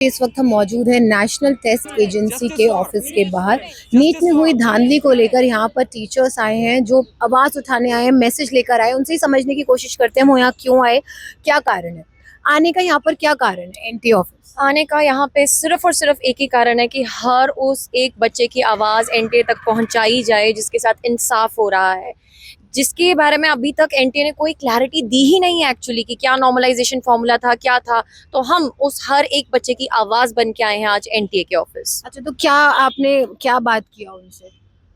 इस वक्त हम मौजूद हैं नेशनल टेस्ट एजेंसी के ऑफिस के बाहर। नीट में हुई धांधली को लेकर यहाँ पर टीचर्स आए हैं, जो आवाज उठाने आए हैं, मैसेज लेकर आए, उनसे ही समझने की कोशिश करते हैं वो यहाँ क्यों आए, क्या कारण है आने का, यहाँ पर क्या कारण है एनटी ऑफिस आने का। यहाँ पे सिर्फ और सिर्फ एक ही कारण है कि हर उस एक बच्चे की आवाज़ एनटीए तक पहुंचाई जाए जिसके साथ इंसाफ हो रहा है, जिसके बारे में अभी तक एनटीए ने कोई क्लैरिटी दी ही नहीं है एक्चुअली कि क्या नॉर्मलाइजेशन फॉर्मूला था, क्या था। तो हम उस हर एक बच्चे की आवाज़ बन के आए हैं आज एनटीए के ऑफिस। अच्छा, तो क्या आपने क्या बात किया उनसे?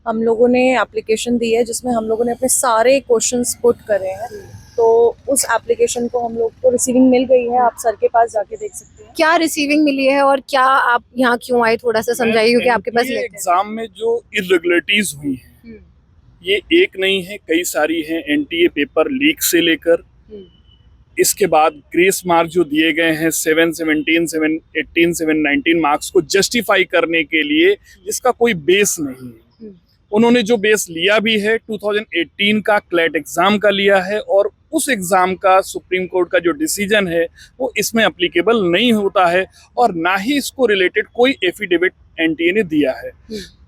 हम लोगों ने एप्लीकेशन दी है जिसमें हम लोगों ने अपने सारे क्वेश्चंस पुट करे हैं। तो उस एप्लीकेशन को हम लोग को रिसीविंग मिल गई है, आप सर के पास जाके देख सकते हैं। क्या रिसीविंग मिली है और क्या आप यहाँ क्यों आए, थोड़ा सा समझाइए, क्योंकि आपके पास एग्जाम में जो इरेगुलरिटीज हुई हैं ये एक नहीं है, कई सारी हैं। एनटीए पेपर लीक से लेकर इसके बाद ग्रेस मार्क जो दिए गए हैं 717, 718, 719 मार्क्स को जस्टिफाई करने के लिए, जिसका कोई बेस नहीं है। उन्होंने जो बेस लिया भी है 2018 का क्लैट एग्जाम का लिया है, और उस एग्जाम का सुप्रीम कोर्ट का जो डिसीजन है वो इसमें अप्लीकेबल नहीं होता है, और ना ही इसको रिलेटेड कोई एफिडेविट एनटीए ने दिया है।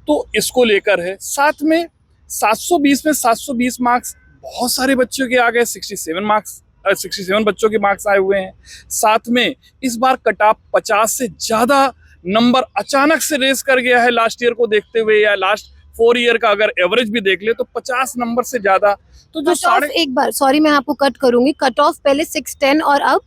तो इसको लेकर है। साथ में 720 में 720 मार्क्स बहुत सारे बच्चों के आ गए, 67 बच्चों के मार्क्स आए हुए हैं। साथ में इस बार कट ऑफ 50 से ज्यादा नंबर अचानक से रेस कर गया है लास्ट ईयर को देखते हुए, या लास्ट 4 ईयर का अगर एवरेज भी देख ले तो 50 नंबर से ज्यादा। तो जो एक बार सॉरी मैं आपको कट करूंगी, कट ऑफ पहले 610 और अब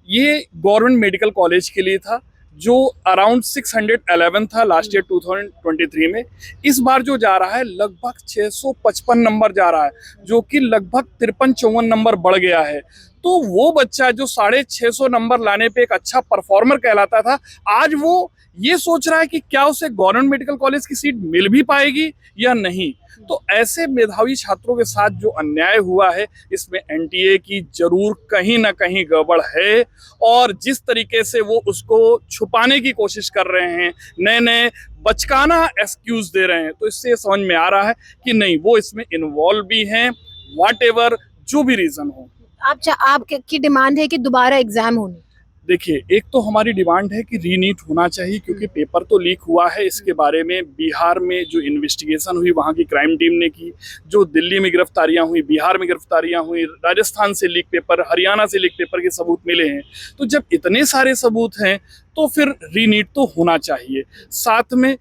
ये गवर्नमेंट मेडिकल कॉलेज के लिए था जो अराउंड 611 था लास्ट ईयर 2023 में। इस बार जो जा रहा है लगभग 655 नंबर जा रहा है, जो कि लगभग 53-54 नंबर बढ़ गया है। तो वो बच्चा जो 650 नंबर लाने पे एक अच्छा परफॉर्मर कहलाता था, आज वो ये सोच रहा है कि क्या उसे गवर्नमेंट मेडिकल कॉलेज की सीट मिल भी पाएगी या नहीं। तो ऐसे मेधावी छात्रों के साथ जो अन्याय हुआ है, इसमें एनटीए की जरूर कहीं ना कहीं गड़बड़ है, और जिस तरीके से वो उसको छुपाने की कोशिश कर रहे हैं, नए नए बचकाना एक्सक्यूज दे रहे हैं, तो इससे समझ में आ रहा है कि नहीं, वो इसमें इन्वॉल्व भी हैं, व्हाटएवर जो भी रीजन हो। आपकी डिमांड है कि दोबारा एग्जाम होने? देखिए, एक तो हमारी डिमांड है कि रीनीट होना चाहिए, क्योंकि पेपर तो लीक हुआ है। इसके बारे में बिहार में जो इन्वेस्टिगेशन हुई वहाँ की क्राइम टीम ने की, जो दिल्ली में गिरफ्तारियां हुई, बिहार में गिरफ्तारियां हुई, राजस्थान से लीक पेपर, हरियाणा से लीक पेपर के सबूत मिले हैं। तो जब इतने सारे सबूत हैं तो फिर रीनीट तो होना चाहिए। साथ में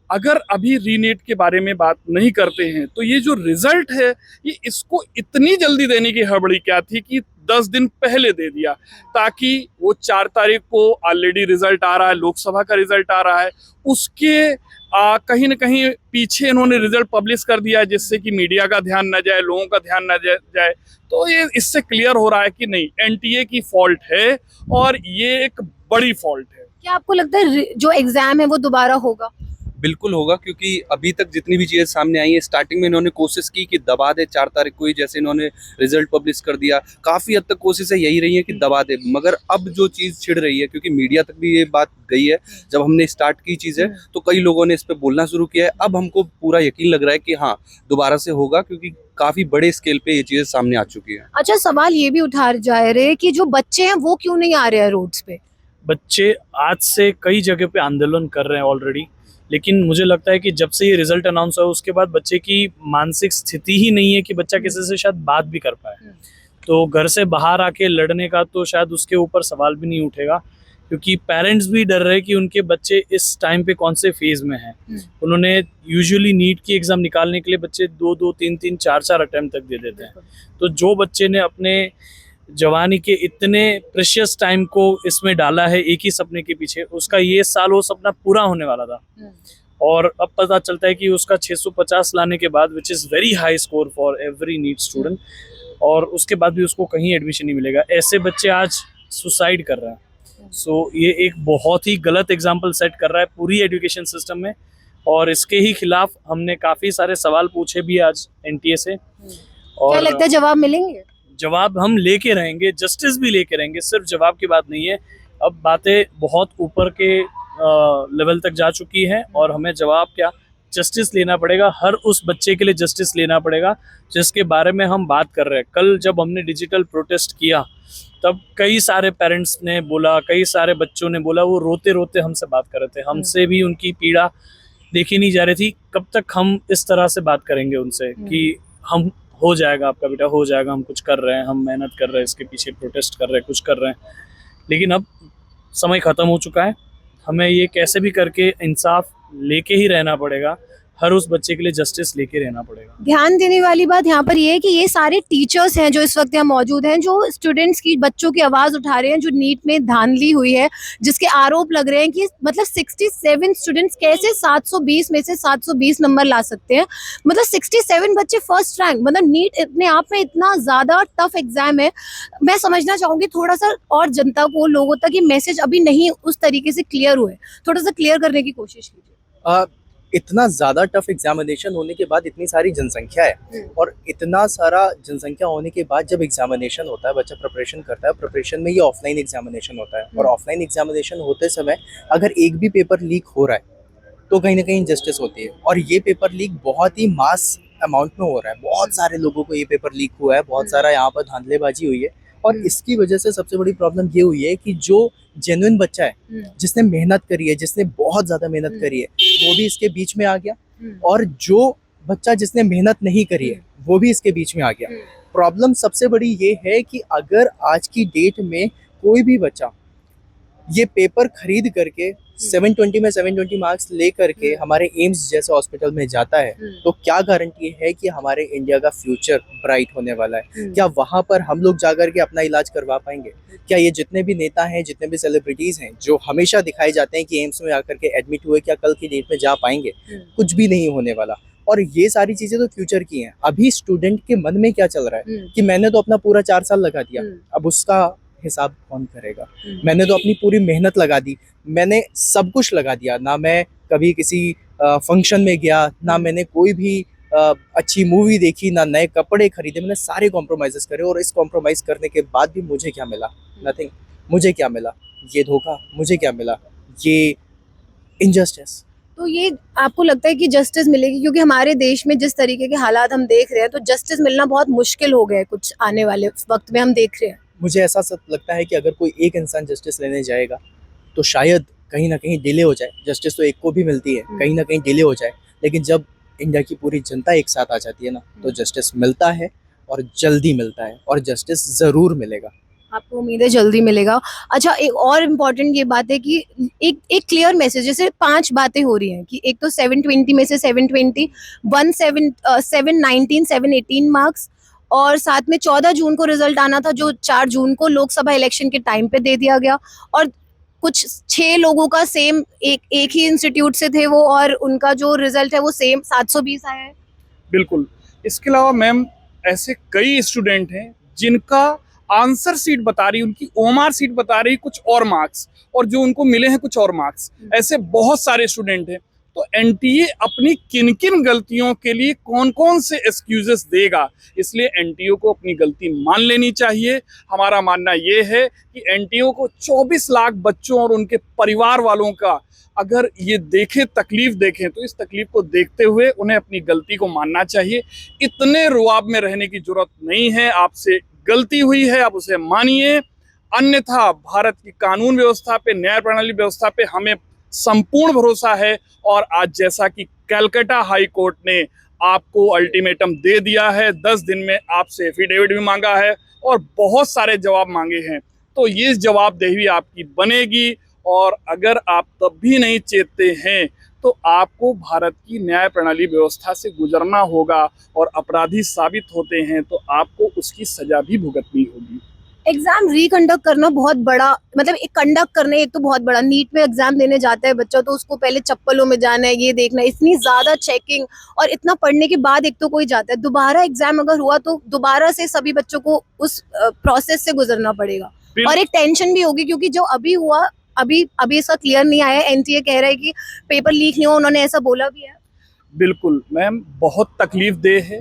अगर अभी रीनीट के बारे में बात नहीं करते हैं तो ये जो रिजल्ट है, ये इसको इतनी जल्दी देने की हड़बड़ी क्या थी कि 10 दिन पहले दे दिया, ताकि वो 4 तारीख को ऑलरेडी रिजल्ट आ रहा है, लोकसभा का रिजल्ट आ रहा है, उसके कहीं ना कहीं पीछे इन्होंने रिजल्ट पब्लिश कर दिया, जिससे कि मीडिया का ध्यान न जाए, लोगों का ध्यान न जाए। तो ये इससे क्लियर हो रहा है कि नहीं, एनटीए की फॉल्ट है, और ये एक बड़ी फॉल्ट है। क्या आपको लगता है जो एग्जाम है वो दोबारा होगा? बिल्कुल होगा, क्योंकि अभी तक जितनी भी चीज़ें सामने आई हैं, स्टार्टिंग में इन्होंने कोशिश की कि दबा दे 4 तारीख को ही, जैसे इन्होंने रिजल्ट पब्लिश कर दिया। काफ़ी हद तक कोशिशें यही रही है कि दबा दे, मगर अब जो चीज़ छिड़ रही है, क्योंकि मीडिया तक भी ये बात गई है, जब हमने स्टार्ट की चीज़ें तो कई लोगों ने इस पर बोलना शुरू किया है। अब हमको पूरा यकीन लग रहा है कि हाँ, दोबारा से होगा, क्योंकि काफ़ी बड़े स्केल पे ये चीज़ें सामने आ चुकी है। अच्छा, सवाल ये भी उठा जा रहे कि जो बच्चे हैं वो क्यों नहीं आ रहे हैं रोड्स पे? बच्चे आज से कई जगह पे आंदोलन कर रहे हैं ऑलरेडी, लेकिन मुझे लगता है कि जब से ये रिजल्ट अनाउंस हुआ उसके बाद बच्चे की मानसिक स्थिति ही नहीं है कि बच्चा किसी से शायद बात भी कर पाए। तो घर से बाहर आके लड़ने का तो शायद उसके ऊपर सवाल भी नहीं उठेगा, क्योंकि पेरेंट्स भी डर रहे कि उनके बच्चे इस टाइम पे कौन से फेज में हैं। उन्होंने यूजुअली नीट की एग्ज़ाम निकालने के लिए बच्चे 2-2, 3-3, 4-4 अटैम्प्ट तक दे देते हैं। तो जो बच्चे ने अपने जवानी के इतने प्रेशियस टाइम को इसमें डाला है एक ही सपने के पीछे, उसका ये साल वो सपना पूरा होने वाला था, और अब पता चलता है कि उसका 650 लाने के बाद, which is very high score for every NEET student, और उसके बाद भी उसको कहीं एडमिशन नहीं मिलेगा। ऐसे बच्चे आज सुसाइड कर रहे हैं। सो ये एक बहुत ही गलत एग्जाम्पल सेट कर रहा है पूरी एजुकेशन सिस्टम में, और इसके ही खिलाफ हमने काफ़ी सारे सवाल पूछे भी आज एनटीए से। और क्या लगता है जवाब मिलेंगे? जवाब हम लेके रहेंगे, जस्टिस भी लेके रहेंगे, सिर्फ जवाब की बात नहीं है। अब बातें बहुत ऊपर के लेवल तक जा चुकी हैं, और हमें जवाब क्या, जस्टिस लेना पड़ेगा। हर उस बच्चे के लिए जस्टिस लेना पड़ेगा जिसके बारे में हम बात कर रहे हैं। कल जब हमने डिजिटल प्रोटेस्ट किया तब कई सारे पेरेंट्स ने बोला, कई सारे बच्चों ने बोला, वो रोते रोते हमसे बात कर रहे थे। हमसे भी उनकी पीड़ा देखी नहीं जा रही थी। कब तक हम इस तरह से बात करेंगे उनसे कि हम हो जाएगा, आपका बेटा हो जाएगा, हम कुछ कर रहे हैं, हम मेहनत कर रहे हैं, इसके पीछे प्रोटेस्ट कर रहे हैं, कुछ कर रहे हैं। लेकिन अब समय ख़त्म हो चुका है। हमें ये कैसे भी करके इंसाफ लेके ही रहना पड़ेगा। हर उस बच्चे के लिए जस्टिस लेके रहना पड़ेगा। ध्यान देने वाली बात यहाँ पर ये है कि ये सारे टीचर्स हैं जो इस वक्त यहाँ मौजूद हैं, जो स्टूडेंट्स की, बच्चों की आवाज उठा रहे हैं, जो नीट में धांधली हुई है, जिसके आरोप लग रहे हैं कि मतलब 67 स्टूडेंट्स कैसे 720 में से 720 नंबर ला सकते हैं। मतलब 67 बच्चे फर्स्ट रैंक, मतलब नीट अपने आप में इतना ज्यादा टफ एग्जाम है। मैं समझना चाहूंगी थोड़ा सा और जनता को, लोगों तक ये मैसेज अभी नहीं उस तरीके से क्लियर हुए, थोड़ा सा क्लियर करने की कोशिश कीजिए। इतना ज़्यादा टफ एग्जामिनेशन होने के बाद इतनी सारी जनसंख्या है, और इतना सारा जनसंख्या होने के बाद जब एग्जामिनेशन होता है, बच्चा प्रिपरेशन करता है, प्रिपरेशन में ये ऑफलाइन एग्जामिनेशन होता है, और ऑफलाइन एग्जामिनेशन होते समय अगर एक भी पेपर लीक हो रहा है तो कहीं ना कहीं इनजस्टिस होती है। और ये पेपर लीक बहुत ही मास अमाउंट में हो रहा है, बहुत सारे लोगों को ये पेपर लीक हुआ है, बहुत सारा यहाँ पर धांधलेबाजी हुई है, और इसकी वजह से सबसे बड़ी प्रॉब्लम ये हुई है कि जो जेन्युइन बच्चा है, जिसने मेहनत करी है, जिसने बहुत ज्यादा मेहनत करी है, वो भी इसके बीच में आ गया, और जो बच्चा जिसने मेहनत नहीं करी है वो भी इसके बीच में आ गया। प्रॉब्लम सबसे बड़ी ये है कि अगर आज की डेट में कोई भी बच्चा ये पेपर खरीद करके 720 में 720 मार्क्स ले करके हमारे एम्स जैसे हॉस्पिटल में जाता है, तो क्या गारंटी है कि हमारे इंडिया का फ्यूचर ब्राइट होने वाला है? क्या वहाँ पर हम लोग जाकर के अपना इलाज करवा पाएंगे? क्या ये जितने भी नेता हैं, जितने भी सेलिब्रिटीज हैं जो हमेशा दिखाए जाते हैं कि एम्स में आकर के एडमिट हुए, क्या कल की डेट में जा पाएंगे? कुछ भी नहीं होने वाला। और ये सारी चीजें तो फ्यूचर की हैं। अभी स्टूडेंट के मन में क्या चल रहा है कि मैंने तो अपना पूरा 4 साल लगा दिया, अब उसका हिसाब कौन करेगा? मैंने तो अपनी पूरी मेहनत लगा दी, मैंने सब कुछ लगा दिया, ना मैं कभी किसी फंक्शन में गया, ना मैंने कोई भी अच्छी मूवी देखी, ना नए कपड़े खरीदे, मैंने सारे कॉम्प्रोमाइजेस करे, और इस कॉम्प्रोमाइज करने के बाद भी मुझे क्या मिला? नथिंग। मुझे क्या मिला? ये धोखा। मुझे क्या मिला? ये इनजस्टिस। तो ये आपको लगता है कि जस्टिस मिलेगी? क्योंकि हमारे देश में जिस तरीके के हालात हम देख रहे हैं, तो जस्टिस मिलना बहुत मुश्किल हो गया है, कुछ आने वाले वक्त में हम देख रहे हैं। मुझे ऐसा सब लगता है कि अगर कोई एक इंसान जस्टिस लेने जाएगा तो शायद कहीं ना कहीं डिले हो जाए। जस्टिस तो एक को भी मिलती है, कहीं ना कहीं डिले हो जाए, लेकिन जब इंडिया की पूरी जनता एक साथ आ जाती है ना, तो जस्टिस मिलता है, और जल्दी मिलता है, और जस्टिस ज़रूर मिलेगा। आपको उम्मीद है जल्दी मिलेगा। अच्छा, एक और इम्पोर्टेंट ये बात है कि एक क्लियर मैसेज, जैसे 5 बातें हो रही हैं कि एक तो 720 में से 720, 719, 718 मार्क्स, और साथ में 14 जून को रिजल्ट आना था, जो 4 जून को लोकसभा इलेक्शन के टाइम पे दे दिया गया, और कुछ 6 लोगों का सेम एक ही इंस्टीट्यूट से थे वो, और उनका जो रिजल्ट है वो सेम 720 आया है। बिल्कुल। इसके अलावा मैम ऐसे कई स्टूडेंट हैं जिनका आंसर सीट बता रही, उनकी ओएमआर सीट बता रही कुछ और मार्क्स, और जो उनको मिले हैं कुछ और मार्क्स। ऐसे बहुत सारे स्टूडेंट हैं। तो एनटीए अपनी किन किन गलतियों के लिए कौन कौन से एक्सक्यूजेस देगा, इसलिए एनटीए को अपनी गलती मान लेनी चाहिए। हमारा मानना ये है कि एनटीए को 24 लाख बच्चों और उनके परिवार वालों का अगर ये देखें, तकलीफ देखें, तो इस तकलीफ को देखते हुए उन्हें अपनी गलती को मानना चाहिए। इतने रुआब में रहने की जरूरत नहीं है। आपसे गलती हुई है, आप उसे मानिए, अन्यथा भारत की कानून व्यवस्था पे, न्याय प्रणाली व्यवस्था पे हमें संपूर्ण भरोसा है। और आज जैसा कि कलकत्ता हाई कोर्ट ने आपको अल्टीमेटम दे दिया है, 10 दिन में आपसे एफिडेविट भी मांगा है और बहुत सारे जवाब मांगे हैं, तो ये जवाबदेही आपकी बनेगी। और अगर आप तब भी नहीं चेतते हैं तो आपको भारत की न्याय प्रणाली व्यवस्था से गुजरना होगा, और अपराधी साबित होते हैं तो आपको उसकी सजा भी भुगतनी होगी। एग्जाम रिकंडक्ट करना बहुत बड़ा, मतलब एक कंडक्ट करने, एक तो बहुत बड़ा, नीट में एग्जाम देने जाता है बच्चा तो उसको पहले चप्पलों में जाना है, ये देखना, इतनी ज्यादा चेकिंग, और इतना पढ़ने के बाद एक तो कोई जाता है, दोबारा एग्जाम अगर हुआ तो दोबारा से सभी बच्चों को उस प्रोसेस से गुजरना पड़ेगा, और एक टेंशन भी होगी, क्योंकि जो अभी हुआ, अभी इसका क्लियर नहीं आया। एनटीए कह रहा है कि पेपर लीक नहीं हो, उन्होंने ऐसा बोला भी है। बिल्कुल मैम, बहुत तकलीफ देह है।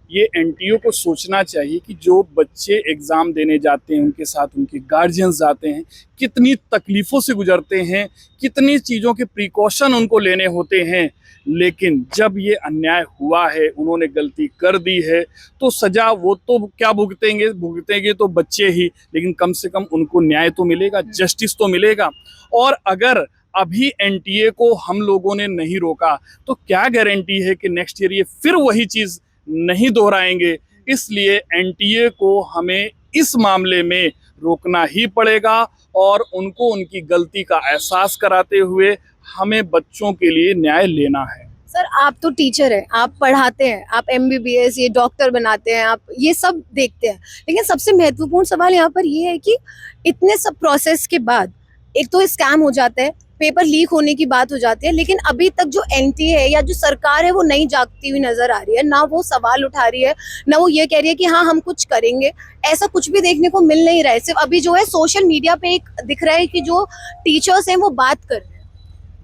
ये एनटीए को सोचना चाहिए कि जो बच्चे एग्ज़ाम देने जाते हैं, उनके साथ उनके गार्जियंस जाते हैं, कितनी तकलीफ़ों से गुजरते हैं, कितनी चीज़ों के प्रिकॉशन उनको लेने होते हैं। लेकिन जब ये अन्याय हुआ है, उन्होंने गलती कर दी है, तो सज़ा वो तो क्या भुगतेंगे तो बच्चे ही, लेकिन कम से कम उनको न्याय तो मिलेगा, जस्टिस तो मिलेगा। और अगर अभी एनटीए को हम लोगों ने नहीं रोका तो क्या गारंटी है कि नेक्स्ट ईयर ये फिर वही चीज़ नहीं दोहराएंगे। इसलिए एनटीए को हमें इस मामले में रोकना ही पड़ेगा और उनको उनकी गलती का एहसास कराते हुए हमें बच्चों के लिए न्याय लेना है। सर आप तो टीचर हैं, आप पढ़ाते हैं, आप एमबीबीएस ये डॉक्टर बनाते हैं, आप ये सब देखते हैं, लेकिन सबसे महत्वपूर्ण सवाल यहाँ पर ये है कि इतने सब प्रोसेस के बाद एक तो स्कैम हो जाता है, पेपर लीक होने की बात हो जाती है, लेकिन अभी तक जो एनटीए है या जो सरकार है वो नहीं जागती हुई नजर आ रही है। ना वो सवाल उठा रही है, ना वो ये कह रही है कि हाँ हम कुछ करेंगे। ऐसा कुछ भी देखने को मिल नहीं रहा है। सिर्फ अभी जो है सोशल मीडिया पे एक दिख रहा है कि जो टीचर्स हैं वो बात कर रहे हैं।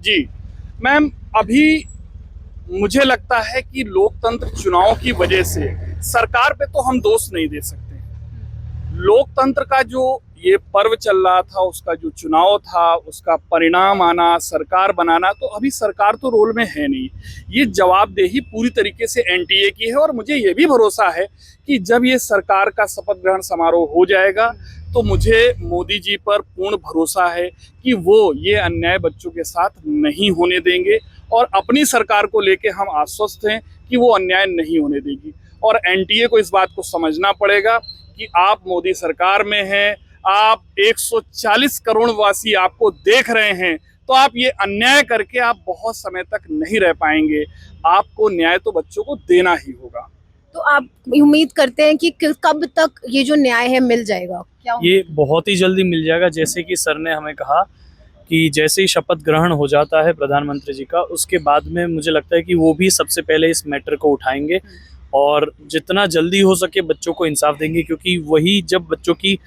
जी मैम, अभी मुझे लगता है कि लोकतंत्र चुनाव की वजह से सरकार पे तो हम दोष नहीं दे सकते। लोकतंत्र का जो ये पर्व चल रहा था, उसका जो चुनाव था, उसका परिणाम आना, सरकार बनाना, तो अभी सरकार तो रोल में है नहीं। ये जवाबदेही पूरी तरीके से एनटीए की है और मुझे ये भी भरोसा है कि जब ये सरकार का शपथ ग्रहण समारोह हो जाएगा तो मुझे मोदी जी पर पूर्ण भरोसा है कि वो ये अन्याय बच्चों के साथ नहीं होने देंगे और अपनी सरकार को लेके हम आश्वस्त हैं कि वो अन्याय नहीं होने देगी। और एनटीए को इस बात को समझना पड़ेगा कि आप मोदी सरकार में हैं, आप 140 करोड़ वासी आपको देख रहे हैं, तो आप ये अन्याय करके आप बहुत समय तक नहीं रह पाएंगे। आपको न्याय तो बच्चों को देना ही होगा। तो आप उम्मीद करते हैं कि कब तक ये जो न्याय है मिल जाएगा? क्या ये बहुत ही जल्दी मिल जाएगा। जैसे कि सर ने हमें कहा कि जैसे ही शपथ ग्रहण हो जाता है प्रधानमंत्री जी का, उसके बाद में मुझे लगता है कि वो भी सबसे पहले इस मैटर को उठाएंगे और जितना जल्दी हो सके बच्चों को इंसाफ देंगे, क्योंकि वही जब बच्चों की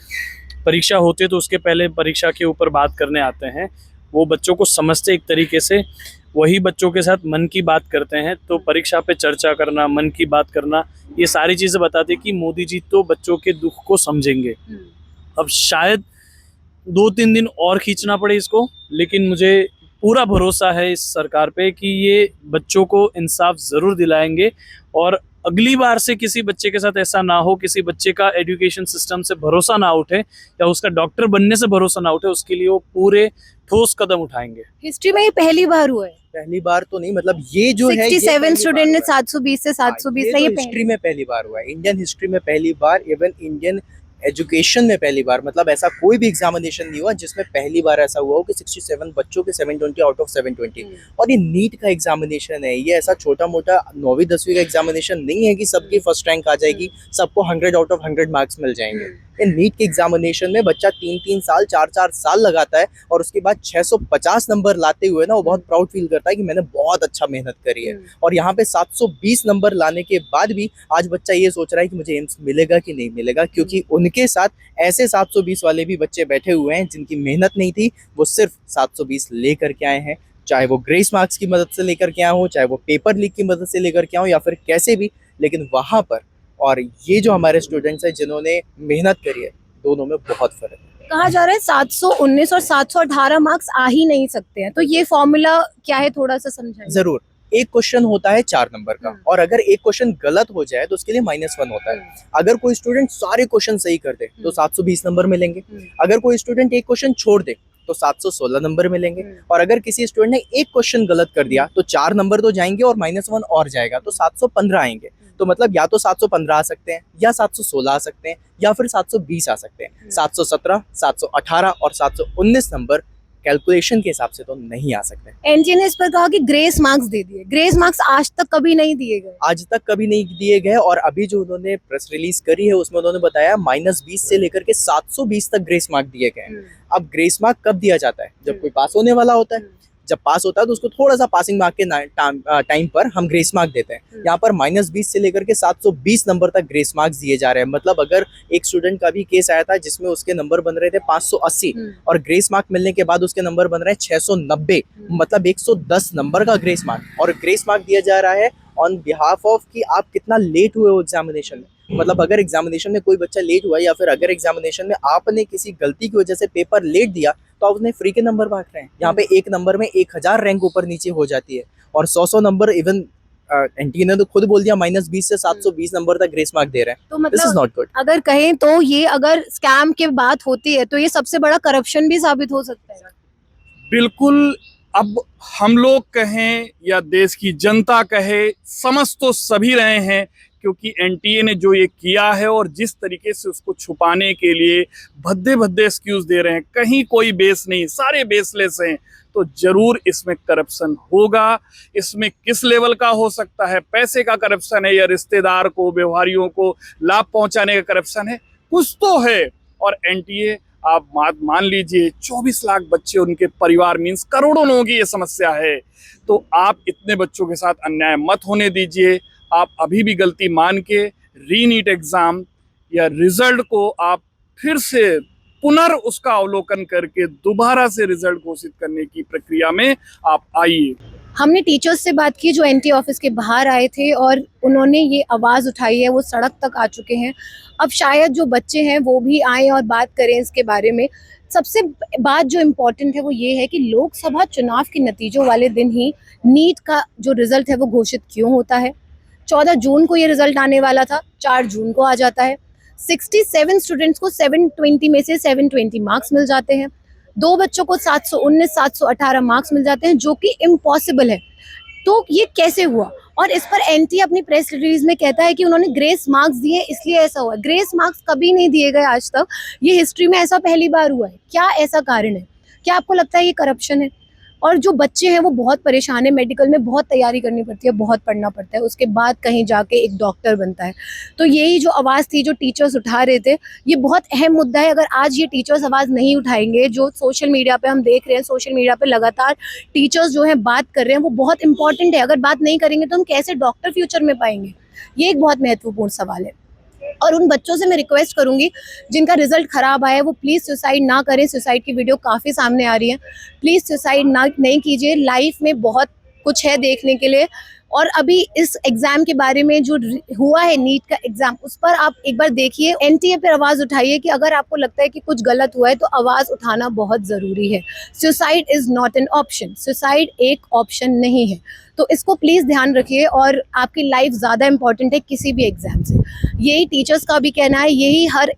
परीक्षा होती है तो उसके पहले परीक्षा के ऊपर बात करने आते हैं, वो बच्चों को समझते एक तरीके से, वही बच्चों के साथ मन की बात करते हैं। तो परीक्षा पे चर्चा करना, मन की बात करना, ये सारी चीज़ें बताती है कि मोदी जी तो बच्चों के दुख को समझेंगे। अब शायद 2-3 दिन और खींचना पड़े इसको, लेकिन मुझे पूरा भरोसा है इस सरकार पे कि ये बच्चों को इंसाफ ज़रूर दिलाएंगे और अगली बार से किसी बच्चे के साथ ऐसा ना हो, किसी बच्चे का एजुकेशन सिस्टम से भरोसा ना उठे या उसका डॉक्टर बनने से भरोसा ना उठे, उसके लिए वो पूरे ठोस कदम उठाएंगे। हिस्ट्री में ये पहली बार हुआ है? पहली बार तो नहीं, मतलब ये जो है 67 स्टूडेंट ने 720 से 720 ये तो हिस्ट्री में पहली बार हुआ है, इंडियन हिस्ट्री में पहली बार, इवन इंडियन एजुकेशन में पहली बार। मतलब ऐसा कोई भी एग्जामिनेशन नहीं हुआ जिसमें पहली बार ऐसा हुआ हो कि 67 बच्चों के 720 आउट ऑफ 720। और ये नीट का एग्जामिनेशन है, ये ऐसा छोटा मोटा 9वीं 10वीं का एग्जामिनेशन नहीं है कि सबकी फर्स्ट रैंक आ जाएगी, सबको 100 आउट ऑफ 100 मार्क्स मिल जाएंगे। नीट के एग्जामिनेशन में बच्चा 3-3 साल 4-4 साल लगाता है और उसके बाद 650 नंबर लाते हुए ना वो बहुत प्राउड फील करता है कि मैंने बहुत अच्छा मेहनत करी है। और यहाँ पे 720 नंबर लाने के बाद भी आज बच्चा ये सोच रहा है कि मुझे एम्स मिलेगा कि नहीं मिलेगा, क्योंकि उनके साथ ऐसे 720 वाले भी बच्चे बैठे हुए हैं जिनकी मेहनत नहीं थी, वो सिर्फ 720 लेकर के आए हैं। चाहे वो ग्रेस मार्क्स की मदद से लेकर के आए हो, चाहे वो पेपर लीक की मदद से लेकर के आए हो, या फिर कैसे भी, लेकिन वहाँ पर और ये जो हमारे स्टूडेंट्स हैं जिन्होंने मेहनत करी है, दोनों में बहुत फर्क है। कहा जा रहा है 719 और 718 मार्क्स आ ही नहीं सकते हैं, तो ये फॉर्मूला क्या है, थोड़ा सा समझाइए। जरूर। एक क्वेश्चन होता है 4 नंबर का और अगर एक क्वेश्चन गलत हो जाए तो उसके लिए -1 होता है। अगर कोई स्टूडेंट सारे क्वेश्चन सही कर दे तो 720 नंबर मिलेंगे। अगर कोई स्टूडेंट एक क्वेश्चन छोड़ दे तो 716 नंबर मिलेंगे। और अगर किसी स्टूडेंट ने एक क्वेश्चन गलत कर दिया तो 4 नंबर तो जाएंगे और -1 और जाएगा, तो 715 आएंगे। तो मतलब या तो 715 आ सकते हैं, या 716 आ सकते हैं, या फिर 720 आ सकते हैं। 717, 718 और 719 नंबर कैलकुलेशन के हिसाब से तो नहीं आ सकते। एनटीए ने इस पर कहा कि ग्रेस मार्क्स दे दिए। ग्रेस मार्क्स आज तक कभी नहीं दिए गए। आज तक कभी नहीं दिए गए और अभी जो उन्होंने प्रेस रिलीज करी है उसमें उन्होंने बताया -20 से लेकर के 720 तक ग्रेस मार्क दिए गए हैं। अब ग्रेस मार्क कब दिया जाता है? जब कोई पास होने वाला होता है। जब पास होता है तो उसको थोड़ा सा पासिंग मार्क के टाइम पर हम ग्रेस मार्क देते हैं। यहाँ पर -20 से लेकर के 720 नंबर तक ग्रेस मार्क्स दिए जा रहे हैं। मतलब अगर एक स्टूडेंट का भी केस आया था जिसमें उसके नंबर बन रहे थे 580 और ग्रेस मार्क मिलने के बाद उसके नंबर बन रहे हैं 690, मतलब 110 नंबर का ग्रेस मार्क। और ग्रेस मार्क दिया जा रहा है ऑन बिहाफ ऑफ कि आप कितना लेट हुए हो एग्जामिनेशन में। मतलब अगर एग्जामिनेशन में कोई बच्चा लेट हुआ या फिर अगर एग्जामिनेशन में आपने किसी गलती की वजह से पेपर लेट दिया तो आप उसने फ्री के नंबर बांट रहे हैं। यहाँ पे एक नंबर में 1000 रैंक ऊपर नीचे हो जाती है और 100 नंबर इवन एनटीए ने तो खुद बोल दिया -20 से 720 नंबर तक ग्रेस मार्क दे रहे हैं। तो दिस इज मतलब नॉट गुड। अगर कहें तो ये अगर स्कैम की बात होती है तो ये सबसे बड़ा करप्शन भी साबित हो सकता है। बिल्कुल। अब हम लोग कहें या देश की जनता कहे, समझ तो सभी रहे हैं क्योंकि एनटीए ने जो ये किया है और जिस तरीके से उसको छुपाने के लिए भद्दे भद्दे एक्सक्यूज दे रहे हैं, कहीं कोई बेस नहीं, सारे बेसलेस हैं, तो जरूर इसमें करप्शन होगा। इसमें किस लेवल का हो सकता है, पैसे का करप्शन है या रिश्तेदार को, व्यवहारियों को लाभ पहुंचाने का करप्शन है, कुछ तो है। और एनटीए आप मान लीजिए 24 लाख बच्चे, उनके परिवार, मीन्स करोड़ों लोगों की ये समस्या है। तो आप इतने बच्चों के साथ अन्याय मत होने दीजिए। आप अभी भी गलती मान के रीनीट एग्जाम या रिजल्ट को आप फिर से उसका अवलोकन करके दोबारा से रिजल्ट घोषित करने की प्रक्रिया में आप आइए। हमने टीचर्स से बात की जो एनटीए ऑफिस के बाहर आए थे और उन्होंने ये आवाज़ उठाई है, वो सड़क तक आ चुके हैं। अब शायद जो बच्चे हैं वो भी आए और बात करें इसके बारे में। सबसे बात जो इम्पोर्टेंट है वो ये है कि लोकसभा चुनाव के नतीजों वाले दिन ही नीट का जो रिजल्ट है वो घोषित क्यों होता है। 14 जून को ये रिजल्ट आने वाला था, 4 जून को आ जाता है। 67 स्टूडेंट्स को 720 में से 720 मार्क्स मिल जाते हैं। 2 बच्चों को 719, 718 मार्क्स मिल जाते हैं, जो कि इम्पॉसिबल है। तो ये कैसे हुआ? और इस पर एनटीए अपनी प्रेस रिलीज में कहता है कि उन्होंने ग्रेस मार्क्स दिए इसलिए ऐसा हुआ। ग्रेस मार्क्स कभी नहीं दिए गए आज तक, ये हिस्ट्री में ऐसा पहली बार हुआ है। क्या ऐसा कारण है? क्या आपको लगता है ये करप्शन है? और जो बच्चे हैं वो बहुत परेशान है, मेडिकल में बहुत तैयारी करनी पड़ती है, बहुत पढ़ना पड़ता है, उसके बाद कहीं जाके एक डॉक्टर बनता है। तो यही जो आवाज़ थी जो टीचर्स उठा रहे थे, ये बहुत अहम मुद्दा है। अगर आज ये टीचर्स आवाज़ नहीं उठाएंगे, जो सोशल मीडिया पे हम देख रहे हैं, सोशल मीडिया पे लगातार टीचर्स जो है बात कर रहे हैं, वो बहुत इंपॉर्टेंट है। अगर बात नहीं करेंगे तो हम कैसे डॉक्टर फ्यूचर में पाएंगे? ये एक बहुत महत्वपूर्ण सवाल है। और उन बच्चों से मैं रिक्वेस्ट करूंगी जिनका रिजल्ट खराब आया है वो प्लीज़ सुसाइड ना करें। सुसाइड की वीडियो काफ़ी सामने आ रही है, प्लीज़ सुसाइड नहीं कीजिए। लाइफ में बहुत कुछ है देखने के लिए। और अभी इस एग्ज़ाम के बारे में जो हुआ है नीट का एग्ज़ाम, उस पर आप एक बार देखिए, एनटीए पर आवाज़ उठाइए कि अगर आपको लगता है कि कुछ गलत हुआ है तो आवाज़ उठाना बहुत ज़रूरी है। Suicide is not an option, suicide एक ऑप्शन नहीं है। तो इसको प्लीज़ ध्यान रखिए। और आपकी लाइफ ज़्यादा इंपॉर्टेंट है किसी भी एग्ज़ाम से। यही टीचर्स का भी कहना है, यही हर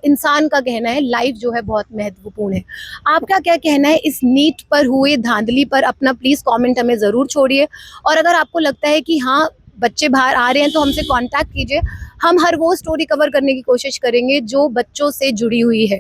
इंसान का कहना है। लाइफ जो है बहुत महत्वपूर्ण है। आपका क्या कहना है इस नीट पर हुए धांधली पर? अपना प्लीज़ कमेंट हमें ज़रूर छोड़िए। और अगर आपको लगता है कि हाँ बच्चे बाहर आ रहे हैं तो हमसे कांटेक्ट कीजिए। हम हर वो स्टोरी कवर करने की कोशिश करेंगे जो बच्चों से जुड़ी हुई है।